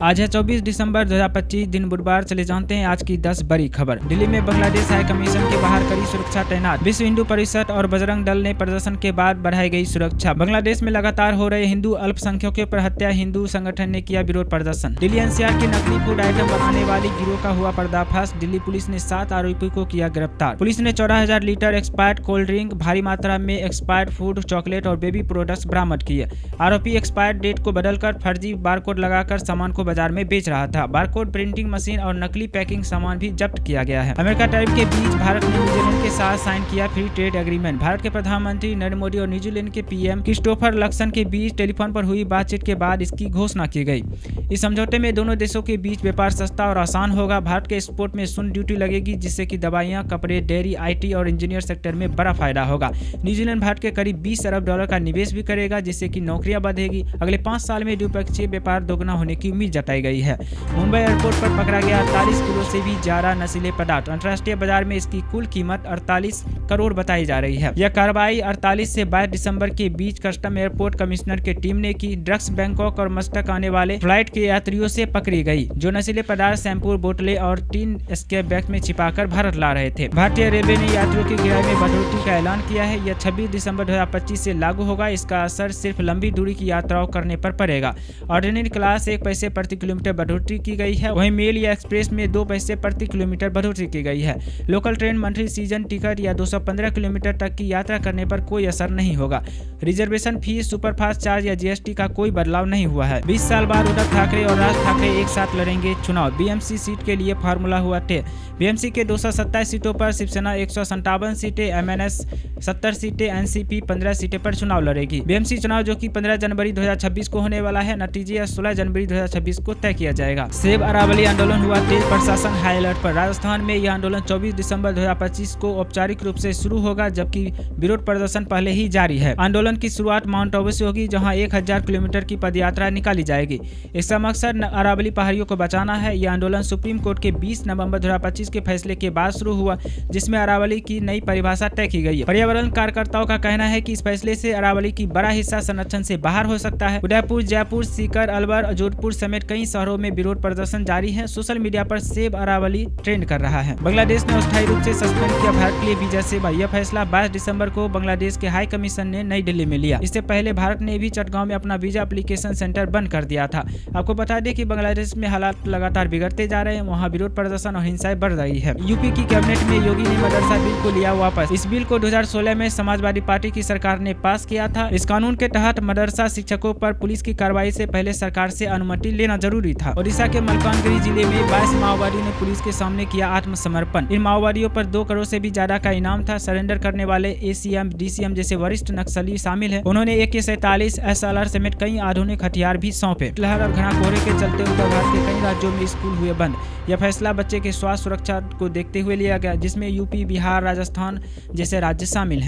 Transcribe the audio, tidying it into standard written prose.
आज है 24 दिसंबर 2025 दिन बुधवार। चले जानते हैं आज की 10 बड़ी खबर। दिल्ली में बांग्लादेश हाई कमीशन के बाहर कड़ी सुरक्षा तैनात। विश्व हिंदू परिषद और बजरंग दल ने प्रदर्शन के बाद बढ़ाई गई सुरक्षा। बांग्लादेश में लगातार हो रहे हिंदू अल्पसंख्यकों पर हत्या, हिंदू संगठन ने किया विरोध प्रदर्शन। दिल्ली एनसीआर की नकली फूड आइटम बनाने वाली गिरोह का हुआ पर्दाफाश। दिल्ली पुलिस ने 7 आरोपियों को किया गिरफ्तार। पुलिस ने 14,000 लीटर एक्सपायर्ड कोल्ड ड्रिंक, भारी मात्रा में एक्सपायर्ड फूड, चॉकलेट और बेबी प्रोडक्ट्स बरामद किए। आरोपी एक्सपायर्ड डेट को बदलकर फर्जी बारकोड लगाकर सामान को बाजार में बेच रहा था। बारकोड प्रिंटिंग मशीन और नकली पैकिंग सामान भी जब्त किया गया है। अमेरिका टैरिफ के बीच भारत ने न्यूजीलैंड के साथ साइन किया फ्री ट्रेड एग्रीमेंट। भारत के प्रधानमंत्री नरेंद्र मोदी और न्यूजीलैंड के पीएम क्रिस्टोफर लक्सन के बीच टेलीफोन पर हुई बातचीत के बाद इसकी घोषणा की गई। इस समझौते में दोनों देशों के बीच व्यापार सस्ता और आसान होगा। भारत के एक्सपोर्ट में शून्य ड्यूटी लगेगी, जिससे कि दवाइयां, कपड़े, डेयरी, आईटी और इंजीनियर सेक्टर में बड़ा फायदा होगा। न्यूजीलैंड भारत के करीब 20 अरब डॉलर का निवेश भी करेगा, जिससे कि नौकरियां बढ़ेगी। अगले 5 साल में द्विपक्षीय व्यापार दोगुना होने की उम्मीद जताई गई है। मुंबई एयरपोर्ट पर पकड़ा गया 48 किलो से भी ज्यादा नशीले पदार्थ। अंतर्राष्ट्रीय बाजार में इसकी कुल कीमत 48 करोड़ बताई जा रही है। यह कार्रवाई 48 से 22 दिसंबर के बीच कस्टम एयरपोर्ट कमिश्नर की टीम ने की। ड्रग्स बैंकॉक और मस्कट आने वाले फ्लाइट के यात्रियों से पकड़ी गई, जो नशीले पदार्थ, शैम्पू, बोतलें और 3 एस्केप बैग में छिपाकर भारत ला रहे थे। भारतीय रेलवे ने यात्रियों के किराए में बढ़ोतरी का ऐलान किया है। यह 26 दिसंबर 2025 से लागू होगा। इसका असर सिर्फ लंबी दूरी की यात्राओं करने पर पड़ेगा। ऑर्डिनरी क्लास 1 पैसे प्रति किलोमीटर बढ़ोतरी की गई है। वहीं मेल या एक्सप्रेस में 2 पैसे प्रति किलोमीटर बढ़ोतरी की गई है। Local train, monthly season ticket या 215 किलोमीटर तक की यात्रा करने पर कोई असर नहीं होगा। रिजर्वेशन फीस, सुपरफास्ट चार्ज या जीएसटी का कोई बदलाव नहीं हुआ है। 20 साल बाद उद्धव ठाकरे और राज ठाकरे एक साथ लड़ेंगे चुनाव। बीएमसी सीट के लिए फार्मूला हुआ तय। बीएमसी के 227 सीटों पर शिवसेना 157 सीटें, एमएनएस 70 सीटें, एनसीपी 15 सीटें पर चुनाव लड़ेगी। बीएमसी चुनाव जो कि 15 जनवरी 2026 को होने वाला है, नतीजे 16 जनवरी 2026 को तय किया जाएगा। सेब अरावली आंदोलन हुआ तेज, प्रशासन हाई अलर्ट पर। राजस्थान में यह आंदोलन 24 दिसंबर 2025 को औपचारिक रूप से शुरू होगा, जबकि विरोध प्रदर्शन पहले ही जारी है। आंदोलन की शुरुआत माउंट आबू से होगी, जहां 1000 किलोमीटर की पदयात्रा निकाली जाएगी। इसका मकसद अरावली पहाड़ियों को बचाना है। यह आंदोलन सुप्रीम कोर्ट के 20 नवंबर 2025 के फैसले के बाद शुरू हुआ, जिसमें अरावली की नई परिभाषा तय की गई है। पर्यावरण कार्यकर्ताओं का कहना है कि इस फैसले से अरावली की बड़ा हिस्सा संरक्षण से बाहर हो सकता है। उदयपुर, जयपुर, सीकर, अलवर, जोधपुर समेत कई शहरों में विरोध प्रदर्शन जारी है। सोशल मीडिया पर सेब अरावली ट्रेंड कर रहा है। बांग्लादेश ने अस्थायी रूप से सस्पेंड किया भारत के लिए वीजा सेवा। यह फैसला 22 दिसंबर को बांग्लादेश के हाई कमीशन ने नई दिल्ली में लिया। इससे पहले भारत ने भी चटगांव में अपना वीजा एप्लीकेशन सेंटर बंद कर दिया था। आपको बता दें कि बांग्लादेश में हालात लगातार बिगड़ते जा रहे हैं। वहाँ विरोध प्रदर्शन और हिंसाएं बढ़ रही है। यूपी की कैबिनेट में योगी ने मदरसा बिल को लिया वापस। इस बिल को 2016 में समाजवादी पार्टी की सरकार ने पास किया था। इस कानून के तहत मदरसा शिक्षकों पर पुलिस की कार्रवाई से पहले सरकार से अनुमति लेना जरूरी था। ओडिशा के मलकानगिरी जिले में 22 माओवादियों ने पुलिस के सामने किया आत्मसमर्पण। इन माओवादियों पर 2 करोड़ से भी ज्यादा का इनाम था। सरेंडर करने वाले एसीएम, डीसीएम जैसे वरिष्ठ नक्सली शामिल है। उन्होंने AK-47 SLR समेत कई आधुनिक हथियार भी सौंपे। लहर और घना कोहरे के चलते उत्तर भारत के कई राज्यों में स्कूल हुए बंद। यह फैसला बच्चे के स्वास्थ्य सुरक्षा को देखते हुए लिया गया, जिसमें यूपी, बिहार, राजस्थान जैसे राज्य शामिल हैं।